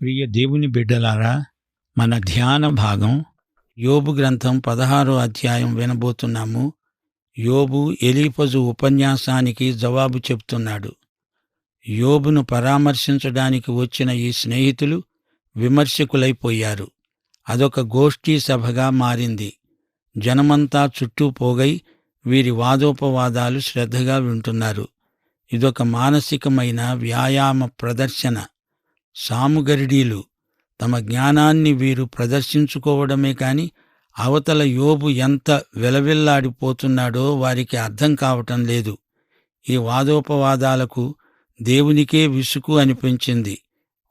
ప్రియ దేవుని బిడ్డలారా, మన ధ్యాన భాగం యోబు గ్రంథం 16వ అధ్యాయం వినబోతున్నాము. యోబు ఎలీఫజు ఉపన్యాసానికి జవాబు చెప్తున్నాడు. యోబును పరామర్శించడానికి వచ్చిన ఈ స్నేహితులు విమర్శకులైపోయారు. అదొక గోష్ఠీ సభగా మారింది. జనమంతా చుట్టూ పోగై వీరి వాదోపవాదాలు శ్రద్ధగా వింటున్నారు. ఇదొక మానసికమైన వ్యాయామ ప్రదర్శన. సాముగరిడీలు తమ జ్ఞానాన్ని వీరు ప్రదర్శించుకోవడమే కాని అవతల యోబు ఎంత విలవిల్లాడిపోతున్నాడో వారికి అర్థం కావటం లేదు. ఈ వాదోపవాదాలకు దేవునికే విసుగు అనిపించింది.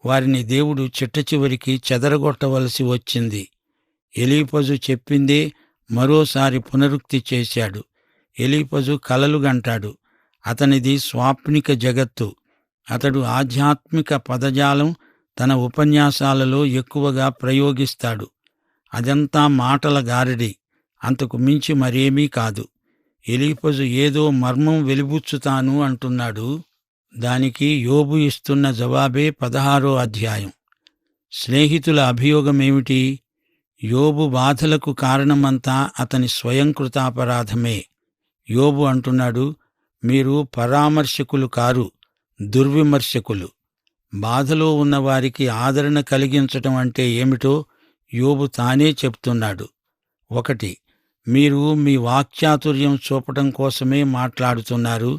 వారిని దేవుడు చిట్టచివరికి చెదరగొట్టవలసి వచ్చింది. ఎలీఫజు చెప్పిందే మరోసారి పునరుక్తి చేశాడు. ఎలీఫజు కలలు గంటాడు. అతనిది స్వాప్నిక జగత్తు. అతడు ఆధ్యాత్మిక పదజాలం తన ఉపన్యాసాలలో ఎక్కువగా ప్రయోగిస్తాడు. అదంతా మాటల గారడి, అంతకు మించి మరేమీ కాదు. ఎలీఫజు ఏదో మర్మం వెలిబుచ్చుతాను అంటున్నాడు. దానికి యోబు ఇస్తున్న జవాబే 16వ అధ్యాయం. స్నేహితుల అభియోగమేమిటి? యోబు బాధలకు కారణమంతా అతని స్వయంకృతాపరాధమే. యోబు అంటున్నాడు, మీరు పరామర్శకులు కారు, దుర్విమర్శకులు. బాధలో ఉన్నవారికి ఆదరణ కలిగించటం అంటే ఏమిటో యోబు తానే చెప్తున్నాడు. 1. మీరు మీ వాక్చాతుర్యం చూపటం కోసమే మాట్లాడుతున్నారు.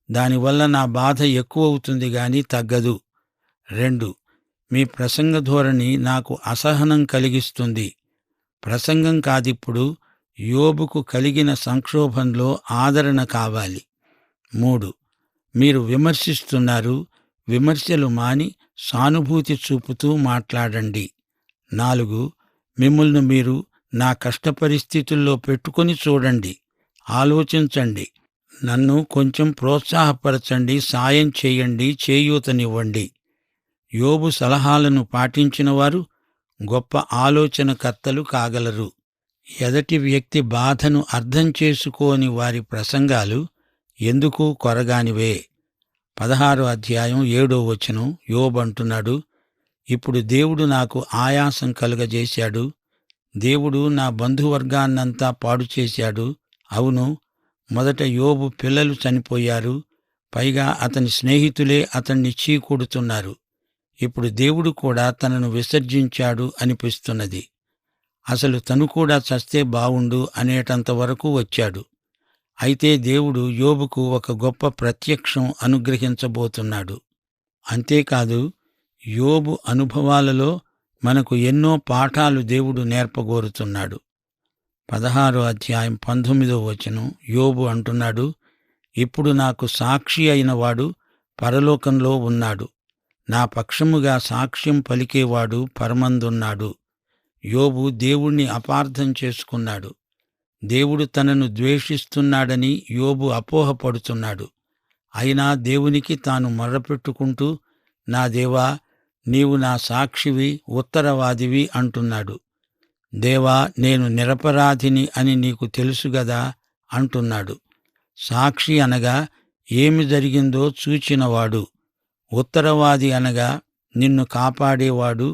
దానివల్ల నా బాధ ఎక్కువవుతుంది గాని తగ్గదు. 2. మీ ప్రసంగ ధోరణి నాకు అసహనం కలిగిస్తుంది. ప్రసంగం కాదిప్పుడు, యోబుకు కలిగిన సంక్షోభంలో ఆదరణ కావాలి. 3. మీరు విమర్శిస్తున్నారు. విమర్శలు మాని సానుభూతి చూపుతూ మాట్లాడండి. 4. మిమ్మల్ని మీరు నా కష్టపరిస్థితుల్లో పెట్టుకొని చూడండి. ఆలోచించండి. నన్ను కొంచెం ప్రోత్సాహపరచండి, సాయం చేయండి, చేయూతనివ్వండి. యోబు సలహాలను పాటించినవారు గొప్ప ఆలోచనకర్తలు కాగలరు. ఎదటి వ్యక్తి బాధను అర్థం చేసుకోని వారి ప్రసంగాలు ఎందుకు కొరగానివే. 16వ అధ్యాయం 7వ వచనం యోబు అంటున్నాడు, ఇప్పుడు దేవుడు నాకు ఆయాసం కలుగజేశాడు. దేవుడు నా బంధువర్గాన్నంతా పాడు చేశాడు. అవును, మొదట యోబు పిల్లలు చనిపోయారు. పైగా అతని స్నేహితులే అతన్ని చీకొడుతున్నారు. ఇప్పుడు దేవుడు కూడా తనను విసర్జించాడు అనిపిస్తున్నది. అసలు తను కూడా చస్తే బావుండు అనేటంత వరకు వచ్చాడు. అయితే దేవుడు యోబుకు ఒక గొప్ప ప్రత్యక్షం అనుగ్రహించబోతున్నాడు. అంతేకాదు, యోబు అనుభవాలలో మనకు ఎన్నో పాఠాలు దేవుడు నేర్పగోరుతున్నాడు. 16వ అధ్యాయం 19వ వచనం యోబు అంటున్నాడు, ఇప్పుడు నాకు సాక్షి అయినవాడు పరలోకంలో ఉన్నాడు. నా పక్షముగా సాక్ష్యం పలికేవాడు పరమందున్నాడు. యోబు దేవుణ్ణి అపార్థం చేసుకున్నాడు. దేవుడు తనను ద్వేషిస్తున్నాడని యోబు అపోహపడుతున్నాడు. అయినా దేవునికి తాను మొర్రపెట్టుకుంటూ, నా దేవా, నీవు నా సాక్షివి, ఉత్తరవాదివి అంటున్నాడు. దేవా, నేను నిరపరాధిని అని నీకు తెలుసుగదా అంటున్నాడు. సాక్షి అనగా ఏమి జరిగిందో చూచినవాడు. ఉత్తరవాది అనగా నిన్ను కాపాడేవాడు,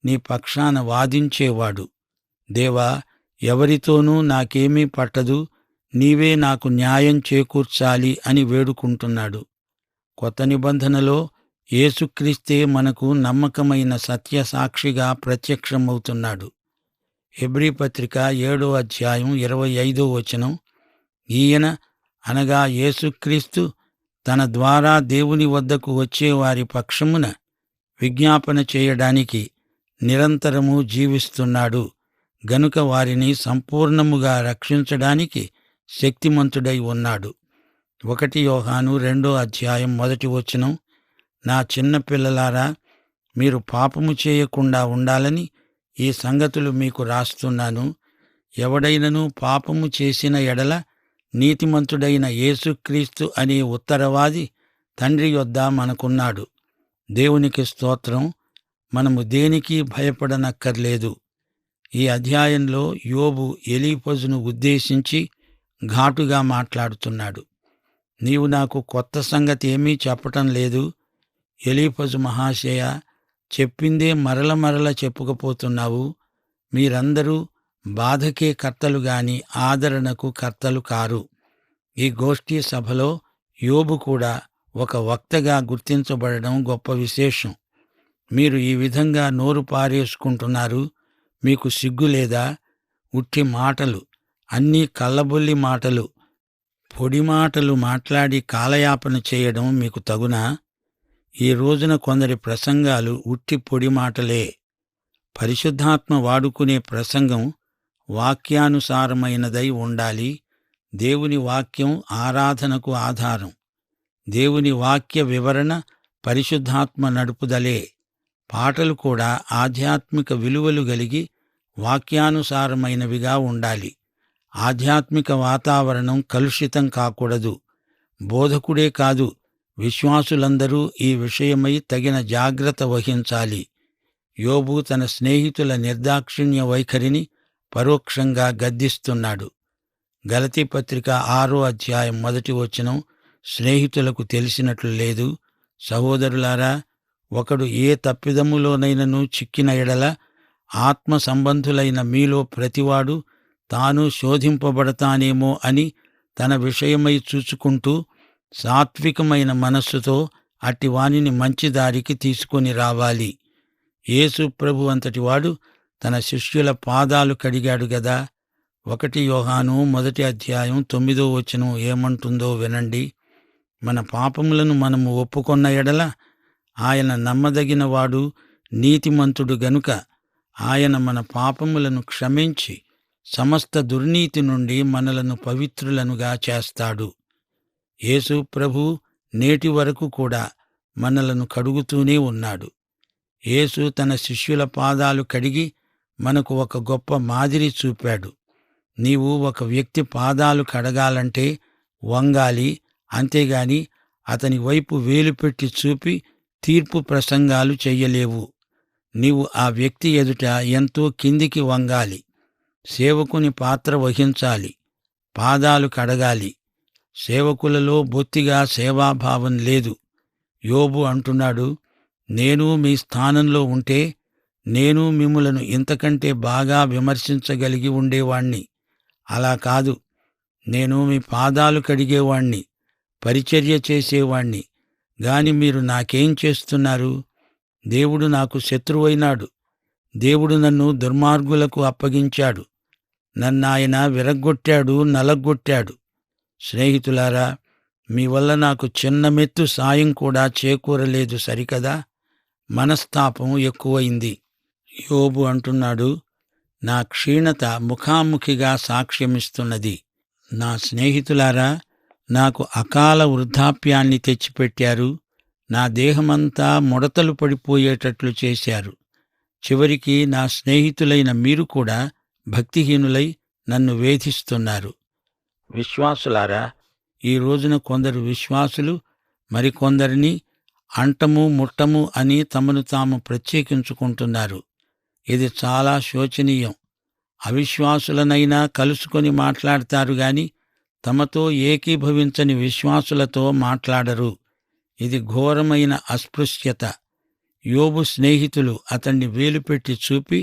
నీ పక్షాన వాదించేవాడు. దేవా, ఎవరితోనూ నాకేమీ పట్టదు, నీవే నాకు న్యాయం చేకూర్చాలి అని వేడుకుంటున్నాడు. కొత్త నిబంధనలో యేసుక్రీస్తే మనకు నమ్మకమైన సత్యసాక్షిగా ప్రత్యక్షమవుతున్నాడు. హెబ్రీ పత్రిక 7వ అధ్యాయం 25వ వచనం, ఈయన అనగా యేసుక్రీస్తు తన ద్వారా దేవుని వద్దకు వచ్చేవారి పక్షమున విజ్ఞాపన చేయడానికి నిరంతరము జీవిస్తున్నాడు గనుక వారిని సంపూర్ణముగా రక్షించడానికి శక్తిమంతుడై ఉన్నాడు. 1 యోహాను 2వ అధ్యాయం 1వ వచనం, నా చిన్న పిల్లలారా, మీరు పాపము చేయకుండా ఉండాలని ఈ సంగతులు మీకు రాస్తున్నాను. ఎవడైనను పాపము చేసిన ఎడల నీతిమంతుడైన యేసుక్రీస్తు అనే ఉత్తరవాది తండ్రి యొద్ద మనకున్నాడు. దేవునికి స్తోత్రం. మనము దేనికి భయపడనక్కర్లేదు. ఈ అధ్యాయంలో యోబు ఎలీఫజును ఉద్దేశించి ఘాటుగా మాట్లాడుతున్నాడు. నీవు నాకు కొత్త సంగతి ఏమీ చెప్పటం లేదు. ఎలీఫజు మహాశయ, చెప్పిందే మరల మరల చెప్పుకపోతున్నావు. మీరందరూ బాధకే కర్తలు గాని ఆదరణకు కర్తలు కారు. ఈ గోష్ఠీ సభలో యోబు కూడా ఒక వక్తగా గుర్తించబడడం గొప్ప విశేషం. మీరు ఈ విధంగా నోరు పారేసుకుంటున్నారు. మీకు సిగ్గులేదా? ఉట్టి మాటలు, అన్నీ కల్లబొల్లి మాటలు, పొడి మాటలు మాట్లాడి కాలయాపన చేయడం మీకు తగునా? ఈ రోజున కొందరి ప్రసంగాలు ఉట్టి పొడి మాటలే. పరిశుద్ధాత్మ వాడుకునే ప్రసంగం వాక్యానుసారమైనదై ఉండాలి. దేవుని వాక్యం ఆరాధనకు ఆధారం. దేవుని వాక్య వివరణ పరిశుద్ధాత్మ నడుపుదలే. పాటలు కూడా ఆధ్యాత్మిక విలువలు గలిగి వాక్యానుసారమైనవిగా ఉండాలి. ఆధ్యాత్మిక వాతావరణం కలుషితం కాకూడదు. బోధకుడే కాదు, విశ్వాసులందరూ ఈ విషయమై తగిన జాగ్రత్త వహించాలి. యోబు తన స్నేహితుల నిర్దాక్షిణ్య వైఖరిని పరోక్షంగా గద్దిస్తున్నాడు. గలతీ పత్రిక 6వ అధ్యాయం 1వ వచనం స్నేహితులకు తెలిసినట్లు లేదు. సహోదరులారా, ఒకడు ఏ తప్పిదములోనైనను చిక్కిన ఎడల ఆత్మ సంబంధులైన మీలో ప్రతివాడు తాను శోధింపబడతానేమో అని తన విషయమై చూచుకుంటూ సాత్వికమైన మనస్సుతో అట్టివానిని మంచిదారికి తీసుకొని రావాలి. యేసు ప్రభు అంతటివాడు తన శిష్యుల పాదాలు కడిగాడు గదా. 1 యోహాను 1వ అధ్యాయం 9వ వచనం ఏమంటుందో వినండి. మన పాపములను మనము ఒప్పుకొన్న ఎడల ఆయన నమ్మదగినవాడు, నీతిమంతుడు గనుక ఆయన మన పాపములను క్షమించి సమస్త దుర్నీతి నుండి మనలను పవిత్రులనుగా చేస్తాడు. యేసు ప్రభు నేటి వరకు కూడా మనలను కడుగుతూనే ఉన్నాడు. యేసు తన శిష్యుల పాదాలు కడిగి మనకు ఒక గొప్ప మాదిరి చూపాడు. నీవు ఒక వ్యక్తి పాదాలు కడగాలంటే వంగాలి, అంతేగాని అతని వైపు వేలు పెట్టి చూపి తీర్పు ప్రసంగాలు చెయ్యలేవు. నీవు ఆ వ్యక్తి ఎదుట ఎంతో కిందికి వంగాలి. సేవకుని పాత్ర వహించాలి. పాదాలు కడగాలి. సేవకులలో బొత్తిగా సేవాభావం లేదు. యోబు అంటున్నాడు, నేను మీ స్థానంలో ఉంటే నేను మిమ్ములను ఇంతకంటే బాగా విమర్శించగలిగి ఉండేవాణ్ణి. అలా కాదు. నేను మీ పాదాలు కడిగేవాణ్ణి, పరిచర్య చేసేవాణ్ణి. గాని మీరు నాకేం చేస్తున్నారు? దేవుడు నాకు శత్రువైనాడు. దేవుడు నన్ను దుర్మార్గులకు అప్పగించాడు. నన్నాయన విరగ్గొట్టాడు, నలగ్గొట్టాడు. స్నేహితులారా, మీ వల్ల నాకు చిన్న మెత్తు సాయం కూడా చేకూరలేదు సరికదా. మనస్తాపం ఎక్కువైంది. యోబు అంటున్నాడు, నా క్షీణత ముఖాముఖిగా సాక్ష్యమిస్తున్నది. నా స్నేహితులారా, నాకు అకాల వృద్ధాప్యాన్ని తెచ్చిపెట్టారు. నా దేహమంతా ముడతలు పడిపోయేటట్లు చేశారు. చివరికి నా స్నేహితులైన మీరు కూడా భక్తిహీనులై నన్ను వేధిస్తున్నారు. విశ్వాసులారా, ఈ రోజున కొందరు విశ్వాసులు మరికొందరిని అంటము ముట్టము అని తమను తాము ప్రత్యేకించుకుంటున్నారు. ఇది చాలా శోచనీయం. అవిశ్వాసులనైనా కలుసుకొని మాట్లాడతారు గాని తమతో ఏకీభవించని విశ్వాసులతో మాట్లాడరు. ఇది ఘోరమైన అస్పృశ్యత. యోబు స్నేహితులు అతన్ని వేలుపెట్టి చూపి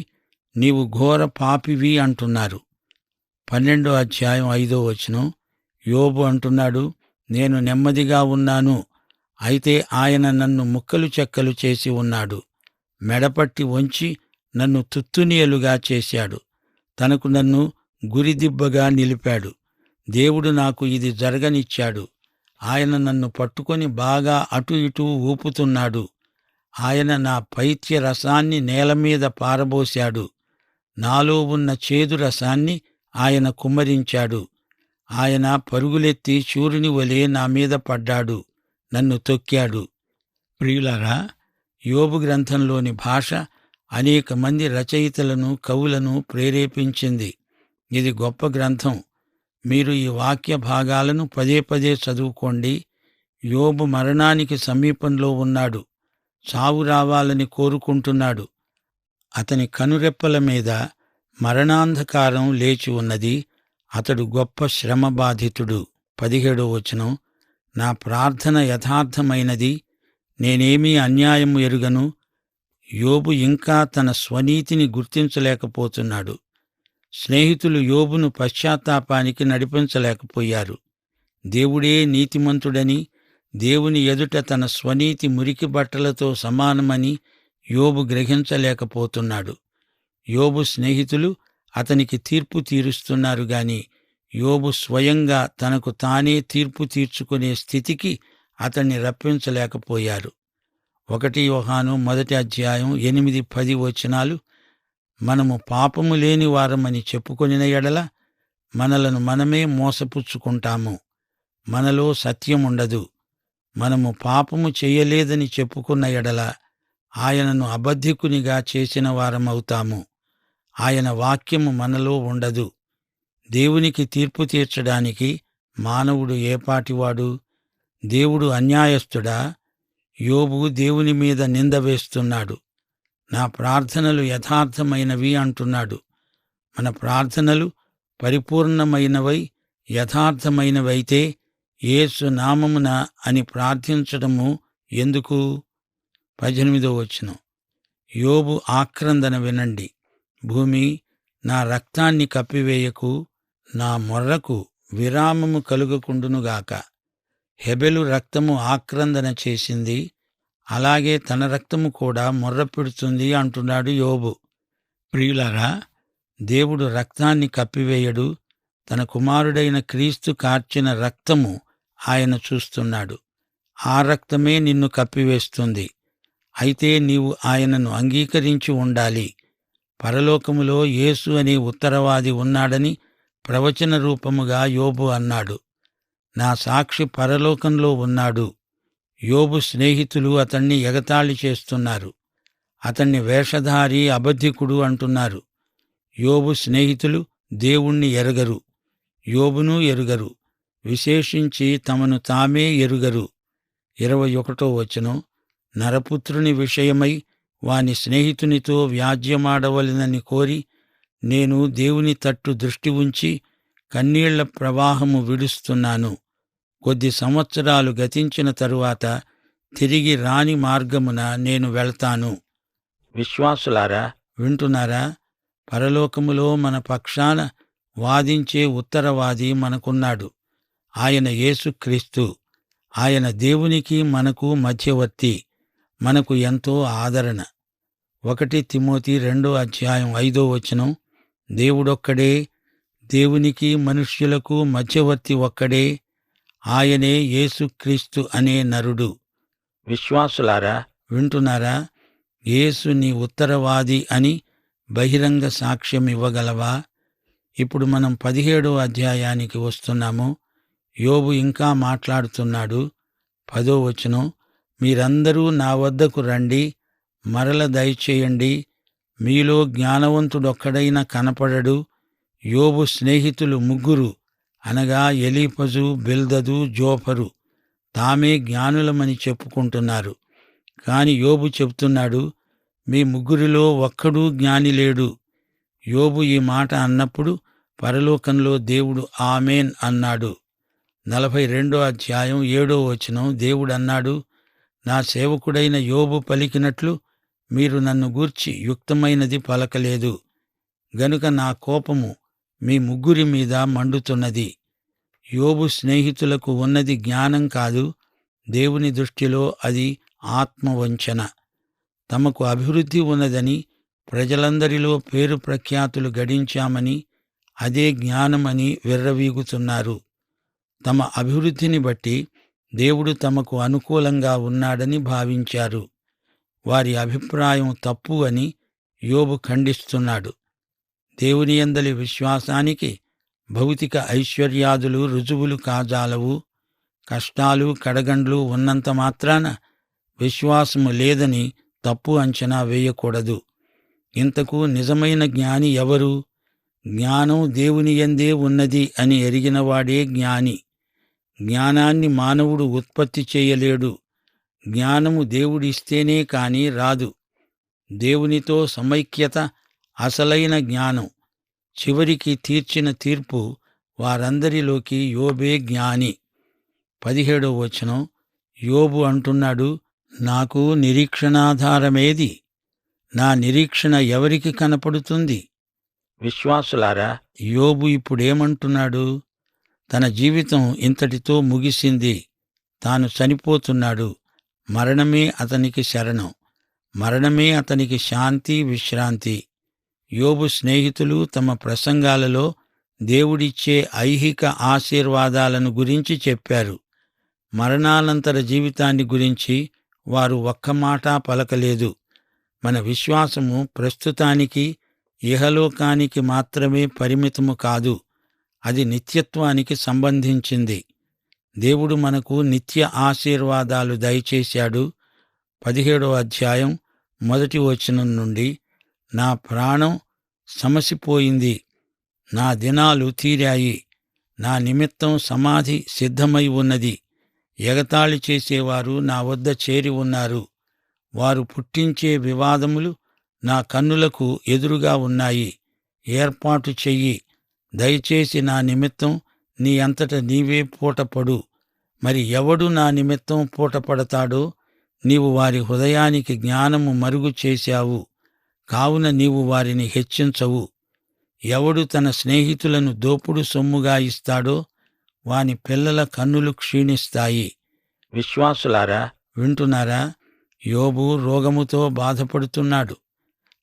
నీవు ఘోర పాపివి అంటున్నారు. 12వ అధ్యాయం 5వ వచనం యోబు అంటున్నాడు, నేను నెమ్మదిగా ఉన్నాను. అయితే ఆయన నన్ను ముక్కలు చెక్కలు చేసి ఉన్నాడు. మెడపట్టి వంచి నన్ను తుత్తునియలుగా చేశాడు. తనకు నన్ను గురిదిబ్బగా నిలిపాడు. దేవుడు నాకు ఇది జరగనిచ్చాడు. ఆయన నన్ను పట్టుకొని బాగా అటు ఇటు ఊపుతున్నాడు. ఆయన నా పైత్య రసాన్ని నేలమీద పారబోశాడు. నాలో ఉన్న చేదు రసాన్ని ఆయన కుమ్మరించాడు. ఆయన పరుగులెత్తి శూరుని వలె నా మీద పడ్డాడు, నన్ను తొక్కాడు. ప్రియులారా, యోబు గ్రంథంలోని భాష అనేక మంది రచయితలను, కవులను ప్రేరేపించింది. ఇది గొప్ప గ్రంథం. మీరు ఈ వాక్య భాగాలను పదే పదే చదువుకోండి. యోబు మరణానికి సమీపంలో ఉన్నాడు. చావు రావాలని కోరుకుంటున్నాడు. అతని కనురెప్పల మీద మరణాంధకారం లేచి ఉన్నది. అతడు గొప్ప శ్రమ బాధితుడు. 17వ వచనం నా ప్రార్థన యథార్థమైనది, నేనేమీ అన్యాయము ఎరుగను. యోబు ఇంకా తన స్వనీతిని గుర్తించలేకపోతున్నాడు. స్నేహితులు యోబును పశ్చాత్తాపానికి నడిపించలేకపోయారు. దేవుడే నీతిమంతుడని, దేవుని ఎదుట తన స్వనీతి మురికి బట్టలతో సమానమని యోబు గ్రహించలేకపోతున్నాడు. యోబు స్నేహితులు అతనికి తీర్పు తీరుస్తున్నారు గాని యోబు స్వయంగా తనకు తానే తీర్పు తీర్చుకునే స్థితికి అతన్ని రప్పించలేకపోయారు. 1 యోహాను 1:8-10 వచనాలు, మనము పాపము లేని వారమని చెప్పుకొనిన ఎడల మనలను మనమే మోసపుచ్చుకుంటాము, మనలో సత్యముండదు. మనము పాపము చెయ్యలేదని చెప్పుకున్న ఎడల ఆయనను అబద్ధికునిగా చేసిన వారమవుతాము. ఆయన వాక్యము మనలో ఉండదు. దేవునికి తీర్పు తీర్చడానికి మానవుడు ఏపాటివాడు? దేవుడు అన్యాయస్థుడా? యోబు దేవుని మీద నింద వేస్తున్నాడు. నా ప్రార్థనలు యథార్థమైనవి అంటున్నాడు. మన ప్రార్థనలు పరిపూర్ణమైనవై యథార్థమైనవైతే యేసు నామమున అని ప్రార్థించడము ఎందుకు? 18వ వచనం, యోబు ఆక్రందన వినండి. భూమి, నా రక్తాన్ని కప్పివేయకు, నా మొర్రకు విరామము కలుగకుండునుగాక. హెబెలు రక్తము ఆక్రందన చేసింది, అలాగే తన రక్తము కూడా మొర్రపెడుతుంది అంటున్నాడు యోబు. ప్రియులారా, దేవుడు రక్తాన్ని కప్పివేయడు. తన కుమారుడైన క్రీస్తు కార్చిన రక్తము ఆయన చూస్తున్నాడు. ఆ రక్తమే నిన్ను కప్పివేస్తుంది. అయితే నీవు ఆయనను అంగీకరించి ఉండాలి. పరలోకములో యేసు అనే ఉత్తరవాది ఉన్నాడని ప్రవచన రూపముగా యోబు అన్నాడు. నా సాక్షి పరలోకంలో ఉన్నాడు. యోబు స్నేహితులు అతణ్ణి ఎగతాళి చేస్తున్నారు. అతణ్ణి వేషధారి, అబద్ధికుడు అంటున్నారు. యోబు స్నేహితులు దేవుణ్ణి ఎరగరు, యోబును ఎరుగరు, విశేషించి తమను తామే ఎరుగరు. 21వ వచనం, నరపుత్రుని విషయమై వాని స్నేహితునితో వ్యాజ్యమాడవలెనని కోరి నేను దేవుని తట్టు దృష్టి ఉంచి కన్నీళ్ల ప్రవాహము విడుస్తున్నాను. కొద్ది సంవత్సరాలు గతించిన తరువాత తిరిగి రాని మార్గమున నేను వెళ్తాను. విశ్వాసులారా, వింటున్నారా? పరలోకములో మన పక్షాన వాదించే ఉత్తరవాది మనకున్నాడు. ఆయన యేసుక్రీస్తు. ఆయన దేవునికి మనకు మధ్యవర్తి. మనకు ఎంతో ఆదరణ. 1 తిమోతి 2:5 వచనం, దేవుడొక్కడే, దేవునికి మనుష్యులకు మధ్యవర్తి ఒక్కడే, ఆయనే యేసుక్రీస్తు అనే నరుడు. విశ్వాసులారా, వింటున్నారా? యేసు నీ ఉత్తరవాది అని బహిరంగ సాక్ష్యమివ్వగలవా? ఇప్పుడు మనం 17వ అధ్యాయానికి వస్తున్నాము. యోబు ఇంకా మాట్లాడుతున్నాడు. 10వ వచనం, మీరందరూ నా వద్దకు రండి, మరల దయచేయండి, మీలో జ్ఞానవంతుడొక్కడైనా కనపడడు. యోబు స్నేహితులు 3 అనగా ఎలీఫజు, బిల్దదు, జోఫరు తామే జ్ఞానులమని చెప్పుకుంటున్నారు. కాని యోబు చెప్తున్నాడు, మీ 3లో ఒక్కడూ జ్ఞాని లేడు. యోబు ఈ మాట అన్నప్పుడు పరలోకంలో దేవుడు ఆమేన్ అన్నాడు. 42వ అధ్యాయం 7వ వచనం, దేవుడన్నాడు, నా సేవకుడైన యోబు పలికినట్లు మీరు నన్ను గూర్చి యుక్తమైనది పలకలేదు, గనుక నా కోపము మీ 3 మీద మండుతున్నది. యోబు స్నేహితులకు ఉన్నది జ్ఞానం కాదు, దేవుని దృష్టిలో అది ఆత్మవంచన. తమకు అభివృద్ధి ఉన్నదని, ప్రజలందరిలో పేరు ప్రఖ్యాతులు గడించామని, అదే జ్ఞానమని విర్రవీగుతున్నారు. తమ అభివృద్ధిని బట్టి దేవుడు తమకు అనుకూలంగా ఉన్నాడని భావించారు. వారి అభిప్రాయం తప్పు అని యోబు ఖండిస్తున్నాడు. దేవుని యందలి విశ్వాసానికి భౌతిక ఐశ్వర్యాదులు రుజువులు కాజాలవు. కష్టాలు, కడగండ్లు ఉన్నంత మాత్రాన విశ్వాసము లేదని తప్పు అంచనా వేయకూడదు. ఇంతకు నిజమైన జ్ఞాని ఎవరు? జ్ఞానం దేవుని యందే ఉన్నది అని ఎరిగినవాడే జ్ఞాని. జ్ఞానాన్ని మానవుడు ఉత్పత్తి చేయలేడు. జ్ఞానము దేవుడిస్తేనే కాని రాదు. దేవునితో సమైక్యత అసలైన జ్ఞానం. చివరికి తీర్చిన తీర్పు వారందరిలోకి యోబే జ్ఞాని. 17వ వచనం, యోబు అంటున్నాడు, నాకు నిరీక్షణాధారమేది? నా నిరీక్షణ ఎవరికి కనపడుతుంది? విశ్వాసులారా, యోబు ఇప్పుడేమంటున్నాడు? తన జీవితం ఇంతటితో ముగిసింది. తాను చనిపోతున్నాడు. మరణమే అతనికి శరణం. మరణమే అతనికి శాంతి, విశ్రాంతి. యోబు స్నేహితులు తమ ప్రసంగాలలో దేవుడిచ్చే ఐహిక ఆశీర్వాదాలను గురించి చెప్పారు. మరణానంతర జీవితాన్ని గురించి వారు ఒక్క మాట పలకలేదు. మన విశ్వాసము ప్రస్తుతానికి, ఇహలోకానికి మాత్రమే పరిమితము కాదు. అది నిత్యత్వానికి సంబంధించింది. దేవుడు మనకు నిత్య ఆశీర్వాదాలు దయచేశాడు. 17వ అధ్యాయం 1వ వచనం నుండి, నా ప్రాణం సమసిపోయింది, నా దినాలు తీరాయి, నా నిమిత్తం సమాధి సిద్ధమై ఉన్నది. ఎగతాళి చేసేవారు నా వద్ద చేరి ఉన్నారు. వారు పుట్టించే వివాదములు నా కన్నులకు ఎదురుగా ఉన్నాయి. ఏర్పాటు చెయ్యి, దయచేసి నా నిమిత్తం నీ అంతట నీవే పూటపడు. మరి ఎవడు నా నిమిత్తం పూటపడతాడో? నీవు వారి హృదయానికి జ్ఞానము మరుగు చేశావు, కావున నీవు వారిని హెచ్చించవు. ఎవడు తన స్నేహితులను దోపుడు సొమ్ముగా ఇస్తాడో వాని పిల్లల కన్నులు క్షీణిస్తాయి. విశ్వాసులారా, వింటున్నారా? యోబు రోగముతో బాధపడుతున్నాడు.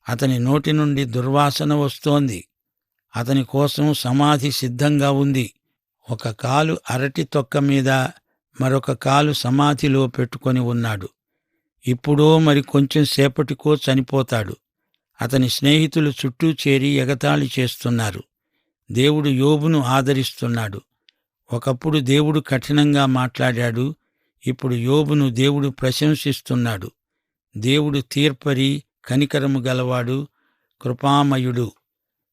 అతని నోటి నుండి దుర్వాసన వస్తోంది. అతని కోసం సమాధి సిద్ధంగా ఉంది. ఒక కాలు అరటి తొక్క మీద, మరొక కాలు సమాధిలో పెట్టుకొని ఉన్నాడు. ఇప్పుడో మరి కొంచెం సేపటికో చనిపోతాడు. అతని స్నేహితులు చుట్టూ చేరి ఎగతాళి చేస్తున్నారు. దేవుడు యోబును ఆదరిస్తున్నాడు. ఒకప్పుడు దేవుడు కఠినంగా మాట్లాడాడు. ఇప్పుడు యోబును దేవుడు ప్రశంసిస్తున్నాడు. దేవుడు తీర్పరి, కనికరము గలవాడు, కృపామయుడు.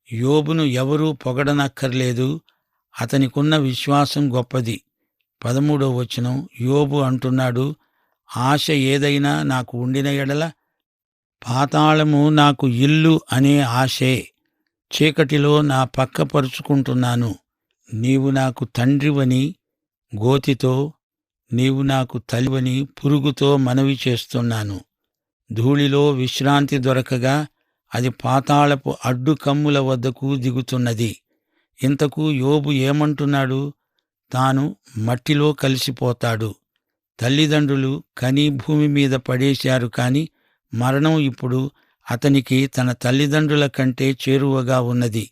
యోబును ఎవరూ పొగడనక్కర్లేదు. అతనికున్న విశ్వాసం గొప్పది. 13వ వచనం, యోబు అంటున్నాడు, ఆశ ఏదైనా నాకు ఉండిన ఎడల పాతాళము నాకు ఇల్లు అనే ఆశే. చీకటిలో నా పక్క పరుచుకుంటున్నాను. నీవు నాకు తండ్రివని గోతితో, నీవు నాకు తల్లివని పురుగుతో మనవి చేస్తున్నాను. ధూళిలో విశ్రాంతి దొరకగా అది పాతాళపు అడ్డు కమ్ముల వద్దకు దిగుతున్నది. ఇంతకు యోబు ఏమంటున్నాడు? తాను మట్టిలో కలిసిపోతాడు. తల్లిదండ్రులు కని భూమి మీద పడేశారు, కాని మరణం ఇప్పుడు అతనికి తన తల్లిదండ్రుల కంటే చేరువగా ఉన్నది.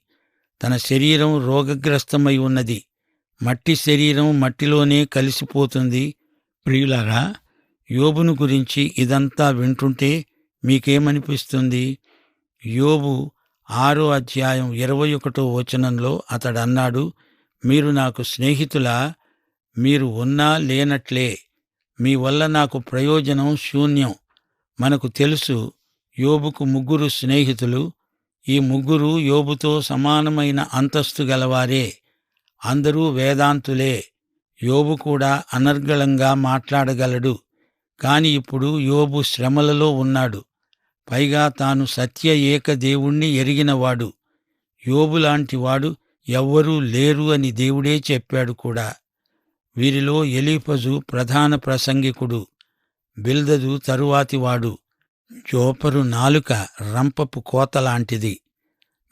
తన శరీరం రోగగ్రస్తమై ఉన్నది. మట్టి శరీరం మట్టిలోనే కలిసిపోతుంది. ప్రియులారా, యోబును గురించి ఇదంతా వింటుంటే మీకేమనిపిస్తుంది? యోబు 6వ అధ్యాయం 21వ వచనంలో అతడన్నాడు, మీరు నాకు స్నేహితులా? మీరు ఉన్నా లేనట్లే. మీ వల్ల నాకు ప్రయోజనం శూన్యం. మనకు తెలుసు, యోబుకు 3 స్నేహితులు. ఈ 3 యోబుతో సమానమైన అంతస్తు గలవారే. అందరూ వేదాంతులే. యోబు కూడా అనర్గళంగా మాట్లాడగలడు. కాని ఇప్పుడు యోబు శ్రమలలో ఉన్నాడు. పైగా తాను సత్య ఏక దేవుణ్ణి ఎరిగినవాడు. యోబులాంటివాడు ఎవ్వరూ లేరు అని దేవుడే చెప్పాడు కూడా. వీరిలో ఎలీఫజు ప్రధాన ప్రసంగికుడు, బిల్దదు తరువాతివాడు. జోపరు నాలుక రంపపు కోతలాంటిది.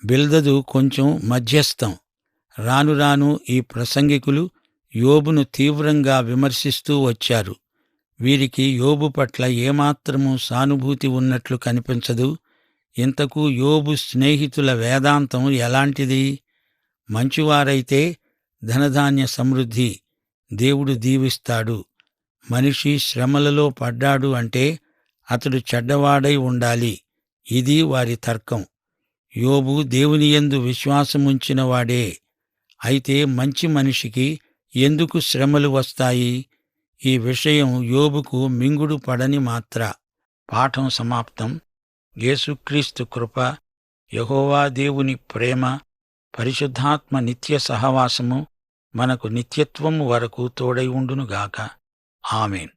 బిల్దదు కొంచెం మధ్యస్థం. రాను రాను ఈ ప్రసంగికులు యోబును తీవ్రంగా విమర్శిస్తూ వచ్చారు. వీరికి యోబు పట్ల ఏమాత్రమూ సానుభూతి ఉన్నట్లు కనిపించదు. ఇంతకు యోబు స్నేహితుల వేదాంతం ఎలాంటిది? మంచివారైతే ధనధాన్య సమృద్ధి, దేవుడు దీవిస్తాడు. మనిషి శ్రమలలో పడ్డాడు అంటే అతడు చెడ్డవాడై ఉండాలి. ఇది వారి తర్కం. యోబు దేవునియందు విశ్వాసముంచినవాడే. అయితే మంచి మనిషికి ఎందుకు శ్రమలు వస్తాయి? ఈ విషయం యోబుకు మింగుడు పడని మాత్ర. పాఠం సమాప్తం. యేసుక్రీస్తు కృప, యెహోవా దేవుని ప్రేమ, పరిశుద్ధాత్మ నిత్య సహవాసము మనకు నిత్యత్వము వరకు తోడై ఉండునుగాక. ఆమేన్.